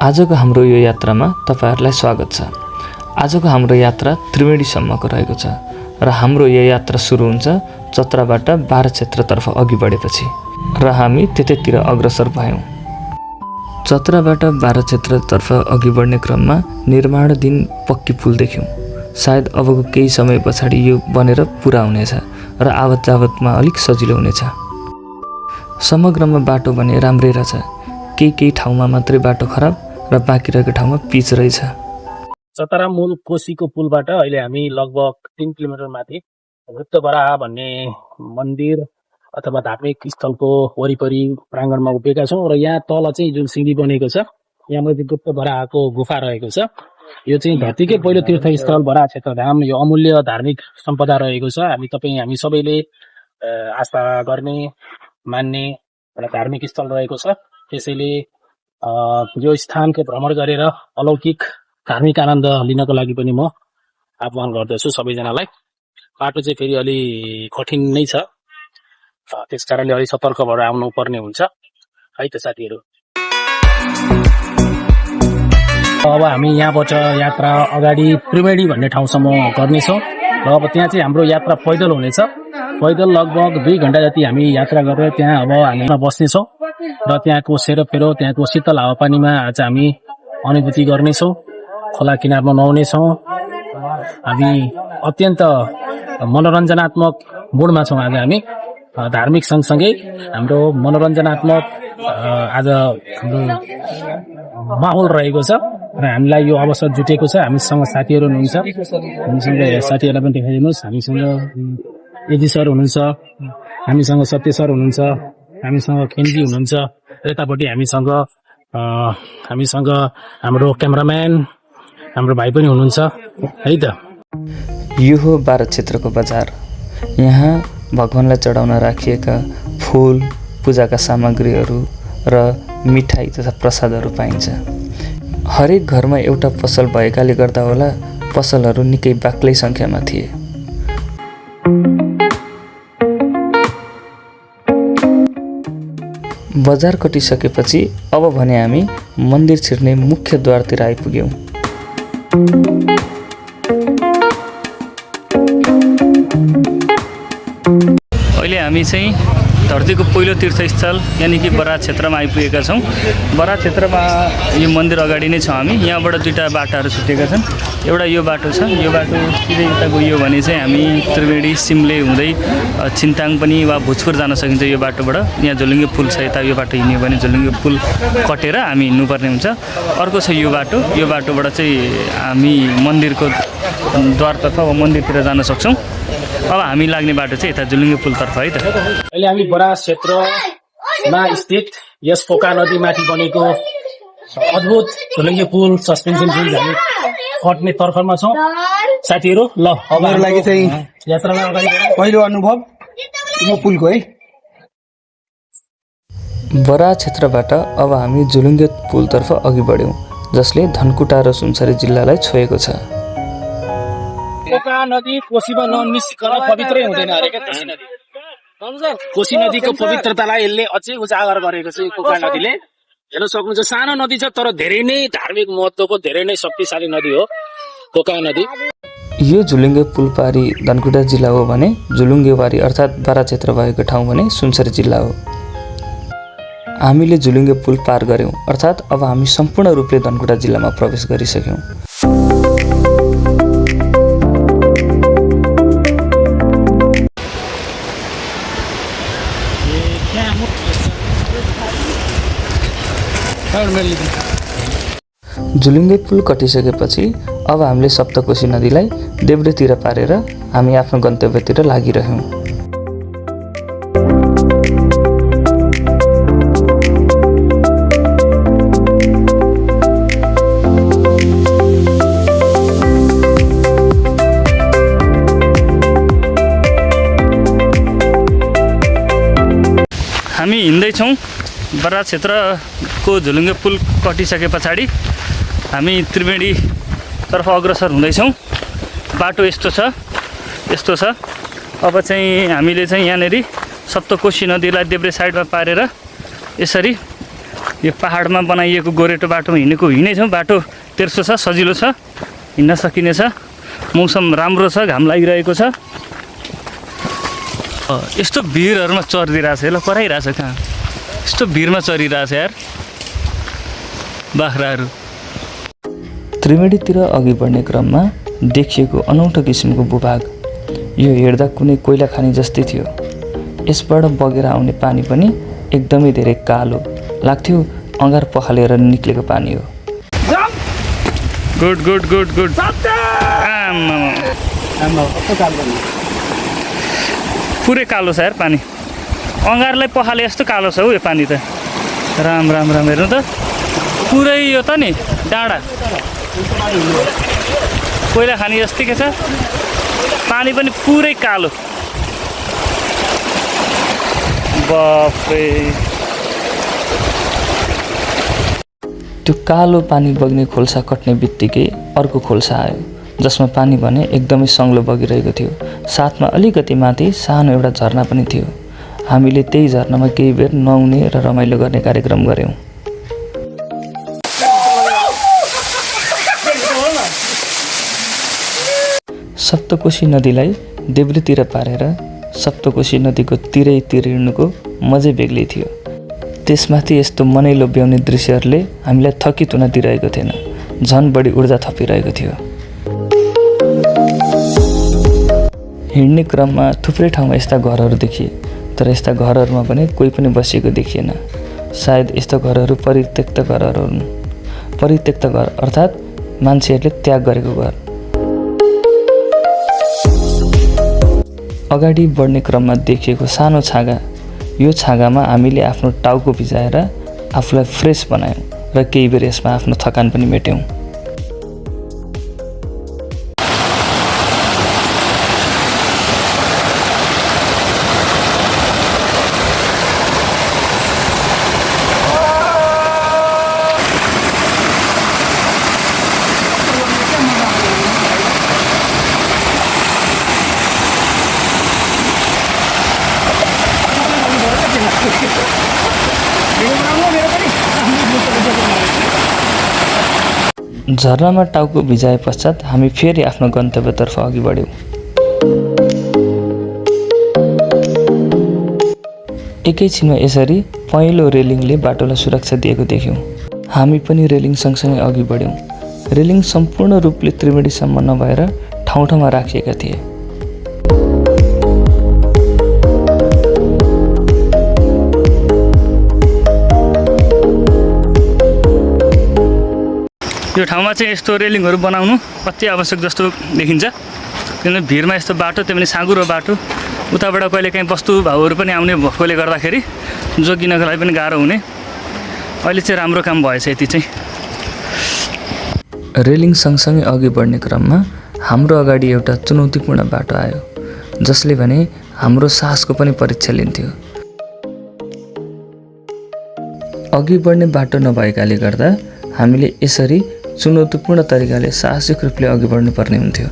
आजको हाम्रो यो यात्रामा तपाईहरुलाई स्वागत छ। आजको हाम्रो यात्रा त्रिवेणीसम्मको रहेको छ र हाम्रो यो यात्रा सुरु हुन्छ चतराबाट 12 क्षेत्रतर्फ अघि बढेपछि र हामी त्यतैतिर अग्रसर भयौं। चतराबाट 12 क्षेत्रतर्फ अघि बढ्ने क्रममा निर्माणाधीन पक्की पुल देख्यौं। सायद अबको केही समय पछाडि यो बनेर पूरा हुनेछ र आवत जावतमा अलिक सजिलो हुनेछ। समग्रमा बाटो भने राम्रै रहेछ। केही ठाउँमा मात्रै बाटो खराब र बाँकी रहेको ठाउँमा पिच रहेछ। चतरा मूल कोशीको पुलबाट अहिले हामी लगभग 3 किलोमिटर माथि गुप्तबराह भन्ने मन्दिर अथवा धार्मिक स्थलको वरिपरि प्राङ्गणमा उभिएका छौँ र यहाँ तल चाहिँ जुन सिँढी बनेको छ यहाँ मध्ये गुप्तबराहको गुफा रहेको छ। यो चाहिँ धरतीकै पहिलो तीर्थस्थल बराह क्षेत्रधाम। यो अमूल्य धार्मिक सम्पदा रहेको छ। हामी सबैले आस्था गर्ने मान्ने एउटा धार्मिक स्थल रहेको छ। त्यसैले यो स्थानको भ्रमण गरेर अलौकिक धार्मिक आनन्द लिनको लागि पनि म आह्वान गर्दछु सबैजनालाई। बाटो चाहिँ फेरि अलि कठिन नै छ, त्यसकारणले अलि सतर्क भएर आउनु पर्ने हुन्छ है त साथीहरू। अब हामी यहाँबाट यात्रा अगाडि त्रिवेणी भन्ने ठाउँसम्म गर्नेछौँ र अब त्यहाँ चाहिँ हाम्रो यात्रा पैदल हुनेछ। पैदल लगभग 2 घण्टा जति हामी यात्रा गरेर त्यहाँ अब हामी बस्नेछौँ र त्यहाँको सेरोफेरो त्यहाँको शीतल हावापानीमा आज हामी अनुभूति गर्नेछौँ। खोला किनारमा नुहाउनेछौँ। हामी अत्यन्त मनोरञ्जनात्मक मोडमा छौँ आज हामी। धार्मिक सँगसँगै हाम्रो मनोरञ्जनात्मक आज हाम्रो माहौल रहेको छ र हामीलाई यो अवसर जुटेको छ। हामीसँग साथीहरू हुनुहुन्छ, हामीसँग साथीहरूलाई पनि देखाइदिनुहोस्। हामीसँग एजी सर हुनुहुन्छ, हामीसँग सत्य सर हुनुहुन्छ, हामीसँग केन्जी हुनुहुन्छ, यतापट्टि हामीसँग हाम्रो क्यामेराम्यान हाम्रो भाइ पनि हुनुहुन्छ है त। यो हो 12 क्षेत्रको बजार। यहाँ भगवानलाई चढाउन राखिएका फूल, पूजाका सामग्रीहरू र मिठाई तथा प्रसादहरू पाइन्छ। हरेक घरमा एउटा पसल भएकाले गर्दा होला पसलहरू निकै बाक्लै संख्यामा थिए। बजार कटिसकेपछि अब भने हामी मन्दिर छिर्ने मुख्य द्वारतिर आइपुग्यौं। अहिले हामी चाहिँ धरतीको पहिलो तीर्थस्थल यानि कि बराह क्षेत्रमा आइपुगेका छौँ। बराह क्षेत्रमा यो मन्दिर अगाडि नै छौँ हामी। यहाँबाट 2टा बाटाहरू छुटेका छन्। एउटा यो बाटो छ, यो बाटो सिधै यता गयो भने चाहिँ हामी त्रिवेणी सिमले हुँदै छिन्ताङ पनि वा भोजपुर जान सकिन्छ यो बाटोबाट। यहाँ झोलुङ्गे पुल छ, यता यो बाटो हिँड्यो भने झोलुङ्गे पुल कटेर हामी हिँड्नुपर्ने हुन्छ। अर्को छ यो बाटोबाट चाहिँ हामी मन्दिरको द्वारतर्फ वा मन्दिरतिर जान सक्छौँ। अब हामी लाग्ने बाटो चाहिँ यता झोलुङ्गे पुलतर्फ है त। अहिले हामी बराह क्षेत्रमा स्थित यस पोका नदीमाथि बनेको अद्भुत झोलुङ्गे पुल, सस्पेन्सन पुल हामी कट्ने तर्फमा छौँ साथीहरू। ल हाम्रो लागि चाहिँ यात्रामा अगाडि पहिलो अनुभव यो पुलको है। बराह क्षेत्रबाट अब हामी झोलुङ्गे पुलतर्फ अघि बढ्यौं, जसले धनकुटा र सुनसरी जिल्लालाई छोएको छ। पोका नदी कोशीमा नमिसिकन पवित्रै हुँदैन अरे क्या कोशी नदी। कोशी नदीको पवित्रतालाई यसले अझै उजागर गरेको छ। पोका नदीले हेर्न सक्नुहुन्छ, सानो नदी छ तर धेरै नै धार्मिक महत्त्वको धेरै नै शक्तिशाली नदी हो पोका नदी। यो झोलुङ्गे पुल पारी धनकुटा जिल्ला हो भने झोलुङ्गेवारी अर्थात् बराह क्षेत्र भएको ठाउँ भने सुनसरी जिल्ला हो। हामीले झोलुङ्गे पुल पार गर्यौं अर्थात् अब हामी सम्पूर्ण रूपले धनकुटा जिल्लामा प्रवेश गरिसक्यौं। झोलुङ्गे पुल कटिसकेपछि अब हामीले सप्तकोशी नदीलाई देब्रेतिर पारेर हामी आफ्नो गन्तव्यतिर लागिरह्यौं। हामी हिँड्दैछौँ। बराह क्षेत्रको झोलुङ्गे पुल कटिसके पछाडि हामी त्रिवेणीतर्फ अग्रसर हुँदैछौँ। बाटो यस्तो छ। अब चाहिँ हामीले चाहिँ यहाँनेरि सप्तकोशी नदीलाई देब्रे साइडमा पारेर यसरी यो पहाडमा बनाइएको गोरेटो बाटोमा हिँडेको हिँडेछौँ। बाटो तेर्सो छ, सजिलो छ, हिँड्न सकिनेछ। मौसम राम्रो छ, घाम लागिरहेको छ। यस्तो भिरहरूमा चरिदिरहेछ, ल कराइरहेछ कहाँ यस्तो भिरमा चरिरहेछ यार बाख्राहरू। त्रिवेणीतिर अघि बढ्ने क्रममा देखिएको अनौठो किसिमको भूभाग। यो हेर्दा कुनै कोइला खानी जस्तै थियो। यसबाट बगेर आउने पानी पनि एकदमै धेरै कालो लाग्थ्यो, अँगार पखालेर निक्लेको पानी हो। Good good good good. पुरै कालो छ यार पानी, अँगारलाई पखाले यस्तो कालो छ हौ यो पानी त। राम राम राम, हेर्नु त पुरै यो त नि डाँडा कोइला खानी जस्तै के छ, पानी पनि पुरै कालो। बाफरे, त्यो कालो पानी बग्ने खोल्सा कट्ने बित्तिकै अर्को खोल्सा आयो, जसमा पानी भने एकदमै सङ्लो बगिरहेको थियो। साथमा अलिकति माथि सानो एउटा झरना पनि थियो। हामीले त्यही झरनामा केही बेर नुहाउने र रमाइलो गर्ने कार्यक्रम गऱ्यौँ। सप्तकोशी नदीलाई देब्रेतिर पारेर सप्तकोशी नदीको तिरै तिर हिँड्नुको मजै बेग्लै थियो। त्यसमाथि यस्तो मनै लोभ्याउने दृश्यहरूले हामीलाई थकित हुन दिइरहेको थिएन, झन् बढी ऊर्जा थपिरहेको थियो। हिँड्ने क्रममा थुप्रै ठाउँमा यस्ता घरहरू देखिए, तर यस्ता घरहरूमा पनि कोही पनि बसिएको देखिएन। सायद यस्ता घरहरू परित्यक्त घरहरू हुन्। परित्यक्त घर अर्थात् मान्छेहरूले त्याग गरेको घर। अगाडि बढ्ने क्रममा देखिएको सानो छाँगा, यो छाँगामा हामीले आफ्नो टाउको भिजाएर आफूलाई फ्रेस बनायौँ र केही बेर यसमा आफ्नो थकान पनि मेट्यौँ। झरनामा टाउको भिजाए पश्चात हामी फेरि आफ्नो गन्तव्यतर्फ अघि बढ्यौँ। एकैछिनमा यसरी पहेँलो रेलिङले बाटोलाई सुरक्षा दिएको देख्यौँ। हामी पनि रेलिङ सँगसँगै अघि बढ्यौँ। रेलिङ सम्पूर्ण रूपले त्रिवेणीसम्म नभएर ठाउँ ठाउँमा राखिएका थिए। यो ठाउँमा चाहिँ यस्तो रेलिङहरू बनाउनु अति आवश्यक जस्तो देखिन्छ, किनभने भिरमा यस्तो बाटो, त्यो पनि साँघुरो बाटो, उताबाट कहिले काहीँ वस्तु भाउहरू पनि आउने भएकोले गर्दाखेरि जोगिनको लागि पनि गाह्रो हुने। अहिले चाहिँ राम्रो काम भएछ यति चाहिँ। रेलिङ सँगसँगै अघि बढ्ने क्रममा हाम्रो अगाडि एउटा चुनौतीपूर्ण बाटो आयो, जसले भने हाम्रो साहसको पनि परीक्षा लिन्थ्यो। अघि बढ्ने बाटो नभएकाले गर्दा हामीले यसरी चुनौतीपूर्ण तरिकाले साहसिक रूपले अघि बढ्नुपर्ने हुन्थ्यो।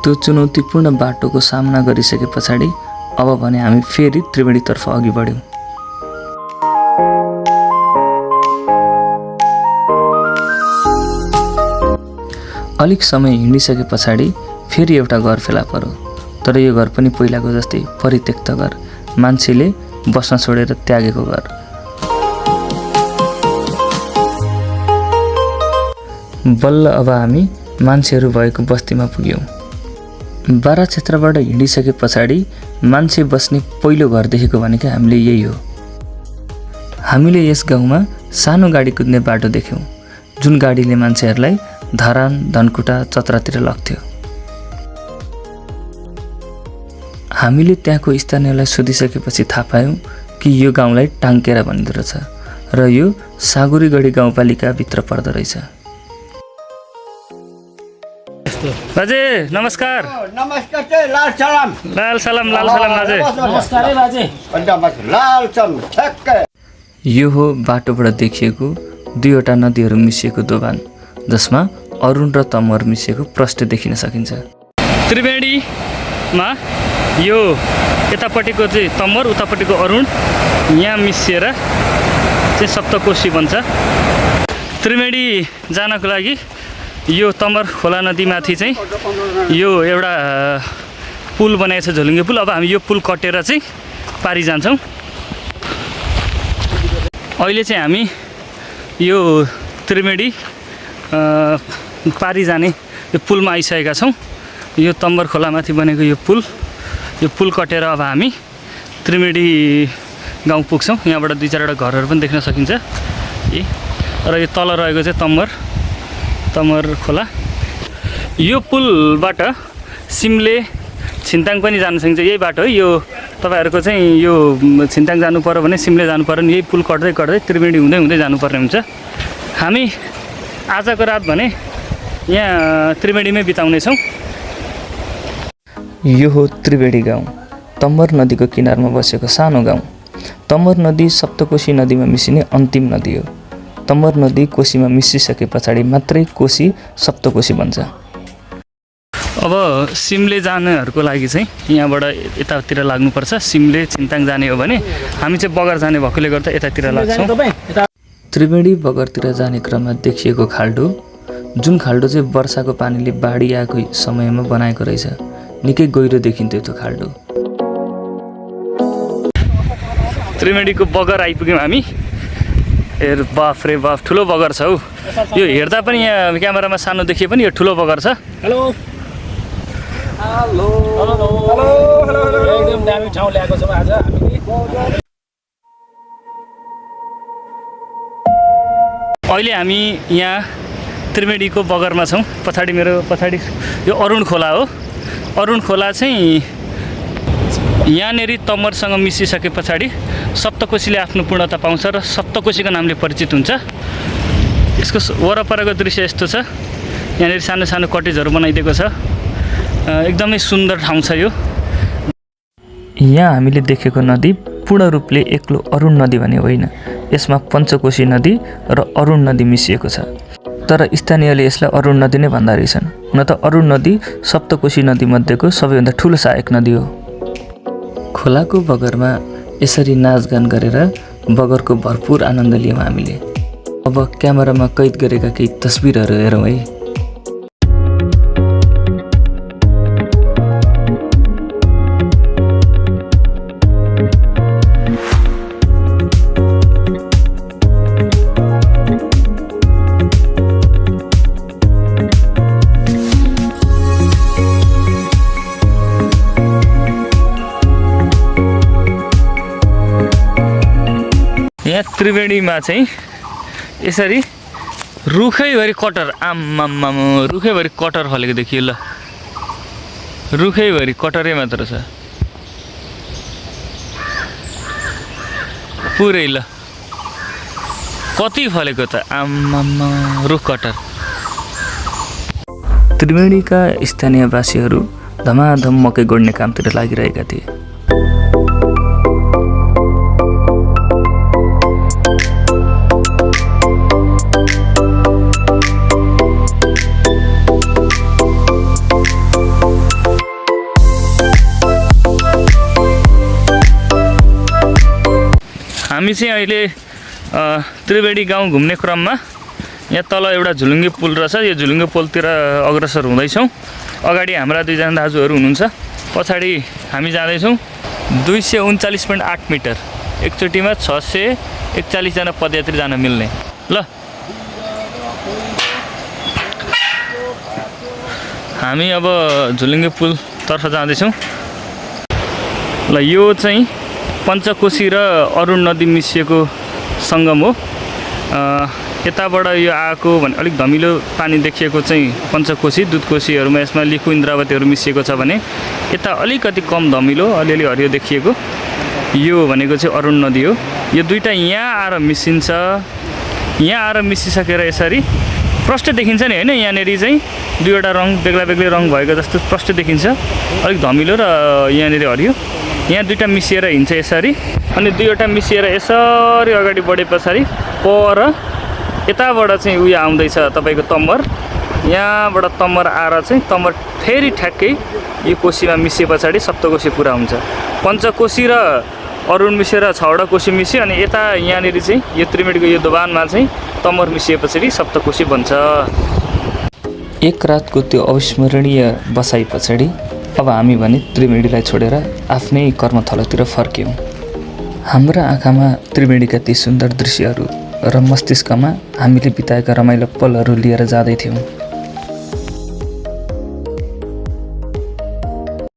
त्यो चुनौतीपूर्ण बाटोको सामना गरिसके पछाडि अब भने हामी फेरि त्रिवेणीतर्फ अघि बढ्यौँ। अलिक समय हिँडिसके पछाडि फेरि एउटा घर फेला पर्यो, तर यो घर पनि पहिलाको जस्तै परित्यक्त घर, मान्छेले बस्न छोडेर त्यागेको घर। बल्ल अब हामी मान्छेहरू भएको बस्तीमा पुग्यौँ। बारा क्षेत्रबाट हिँडिसके पछाडि मान्छे बस्ने पहिलो घर देखेको भनेको हामीले यही हो। हामीले यस गाउँमा सानो गाडी कुद्ने बाटो देख्यौँ, जुन गाडीले मान्छेहरूलाई धरान, धनकुटा, चतरातिर लग्थ्यो। हामीले त्यहाँको स्थानीयलाई सोधिसकेपछि थाहा पायौँ कि यो गाउँलाई टाङ्केरा भनिँदो रहेछ र यो सागुरीगढी गाउँपालिकाभित्र पर्दो रहेछ। बाजे नमस्कार। नमस्कार चाहिँ लाल सलाम बाजे। नमस्कार है बाजे। लाल सलाम ठ्याक्कै। यो हो बाटोबाट देखिएको दुईवटा नदीहरू मिसिएको दोभान जसमा अरुण र तमर मिसिएको प्रष्ट देखिन सकिन्छ। त्रिवेणीमा यो यतापट्टिको चाहिँ तमर उतापट्टिको अरुण यहाँ मिसिएर चाहिँ सप्तकोशी बन्छ। त्रिवेणी जानको लागि यो तमर खोला नदीमाथि चाहिँ यो एउटा पुल बनाएको छ, झोलुङ्गे पुल। अब हामी यो पुल कटेर चाहिँ पारी जान्छौँ। अहिले चाहिँ हामी यो त्रिवेणी पारी जाने यो पुलमा आइसकेका छौँ। यो तम्बर खोलामाथि बनेको यो पुल कटेर अब हामी त्रिवेणी गाउँ पुग्छौँ। यहाँबाट 2-4वटा घरहरू पनि देख्न सकिन्छ। र यो तल रहेको चाहिँ तमर खोला। यो पुलबाट सिमले छिन्ताङ पनि जान सकिन्छ। यही बाटो है यो। तपाईँहरूको चाहिँ यो छिन्ताङ जानु पर्यो भने सिमले जानु पर्यो भने यही पुल कट्दै त्रिवेणी हुँदै जानुपर्ने हुन्छ। हामी आजको रात भने यहाँ त्रिवेणीमै बिताउनेछौँ। यो हो त्रिवेणी गाउँ, तम्बर नदीको किनारमा बसेको सानो गाउँ। तम्बर नदी सप्तकोशी नदीमा मिसिने अन्तिम नदी हो। तम्बर नदी कोशीमा मिसिसके पछाडि मात्रै कोशी सप्तकोशी बन्छ। अब सिमले जानेहरूको लागि चाहिँ यहाँबाट यतातिर लाग्नुपर्छ। सिमले छिन्ताङ जाने हो भने हामी चाहिँ बगर जाने भएकोले गर्दा यतातिर लाग्छौँ। त्रिवेणी बगरतिर जाने क्रममा देखिएको खाल्डो, जुन खाल्डो चाहिँ वर्षाको पानीले बाढी आएको समयमा बनाएको रहेछ। निकै गहिरो देखिन्थ्यो त्यो खाल्डो। त्रिवेणीको बगर आइपुग्यौँ हामी। बाफ रे बाफ, ठुलो बगर छ हौ। यो हेर्दा पनि यहाँ क्यामेरामा सानो देखिए पनि यो ठुलो बगर छ। हेलो एकदम दामी ठाउँ ल्याएको छौँ आज हामीले। अहिले हामी यहाँ त्रिवेणीको बगरमा छौँ। मेरो पछाडि यो अरुण खोला हो। अरुण खोला चाहिँ यहाँनेर तमरसँग मिसिसके पछाडि सप्तकोशीले आफ्नो पूर्णता पाउँछ र सप्तकोशीको नामले परिचित हुन्छ। यसको वरपरको दृश्य यस्तो छ। यहाँनेर सानो सानो कटेजहरू बनाइदिएको छ। एकदमै सुन्दर ठाउँ छ यो। यहाँ हामीले देखेको नदी पूर्ण रूपले एक्लो अरुण नदी भने होइन। यसमा पञ्चकोशी नदी र अरुण नदी मिसिएको छ। तर स्थानीयले यसलाई अरुण नदी नै भन्दा रहेछन्। हुन त अरुण नदी सप्तकोशी नदीमध्येको सबैभन्दा ठुलो सहायक नदी हो। खोलाको बगरमा यसरी नाचगान गरेर बगरको भरपुर आनन्द लियौँ हामीले। अब क्यामेरामा कैद गरेका केही तस्बिरहरू हेरौँ है। यहाँ त्रिवेणीमा चाहिँ यसरी रुखैभरि कटर, आम्मामा रुखैभरि कटर फलेको देखियो। ल रुखैभरि कटरै मात्र छ पुरै। ल कति फलेको त, आम्मामा रुख कटर। त्रिवेणीका स्थानीयवासीहरू धमाधम मकै गोड्ने कामतिर लागिरहेका थिए। हामी चाहिँ अहिले त्रिवेणी गाउँ घुम्ने क्रममा यहाँ तल एउटा झुलुङ्गे पुल रहेछ। यो झुलुङ्गे पुलतिर अग्रसर हुँदैछौँ। अगाडि हाम्रा 2जना दाजुहरू हुनुहुन्छ। पछाडि हामी जाँदैछौँ। 239.8 मिटर एकचोटिमा 641जना पदयात्री जान मिल्ने। ल हामी अब झुलुङ्गे पुलतर्फ जाँदैछौँ। ल यो चाहिँ पञ्चकोशी र अरुण नदी मिसिएको सङ्गम हो। यताबाट यो आएको भने अलिक धमिलो पानी देखिएको चाहिँ पञ्चकोशी, दुधकोशीहरूमा यसमा लिखु इन्द्रावतीहरू मिसिएको छ भने यता अलिकति कम धमिलो, अलिअलि हरियो देखिएको यो भनेको चाहिँ अरुण नदी हो। यो दुईटा यहाँ आएर मिसिन्छ। यहाँ आएर मिसिसकेर यसरी प्रष्ट देखिन्छ नि होइन, यहाँनिर चाहिँ दुईवटा रङ बेग्ला बेग्लै रङ भएको जस्तो प्रष्ट देखिन्छ, अलिक धमिलो र यहाँनिर हरियो। यहाँ दुईवटा मिसिएर हिँड्छ यसरी, अनि दुईवटा मिसिएर यसरी अगाडि बढे पछाडि पर यताबाट चाहिँ उयो आउँदैछ तपाईँको तम्बर। यहाँबाट तम्बर आएर चाहिँ तम्बर फेरि ठ्याक्कै यो कोसीमा मिसिए पछाडि सप्तकोशी पुरा हुन्छ। पञ्चकोशी र अरुण मिसेर 6वटा कोशी मिस्यो, अनि यता यहाँनिर चाहिँ यो त्रिवेणीको यो दोभानमा चाहिँ तम्बर मिसिए पछाडि सप्तकोशी बन्छ। एक रातको त्यो अविस्मरणीय बसाइ पछाडि अब हामी भने त्रिवेणीलाई छोडेर आफ्नै कर्मथलोतिर फर्क्यौँ। हाम्रा आँखामा त्रिवेणीका ती सुन्दर दृश्यहरू र मस्तिष्कमा हामीले बिताएका रमाइलो पलहरू लिएर जाँदैथ्यौँ।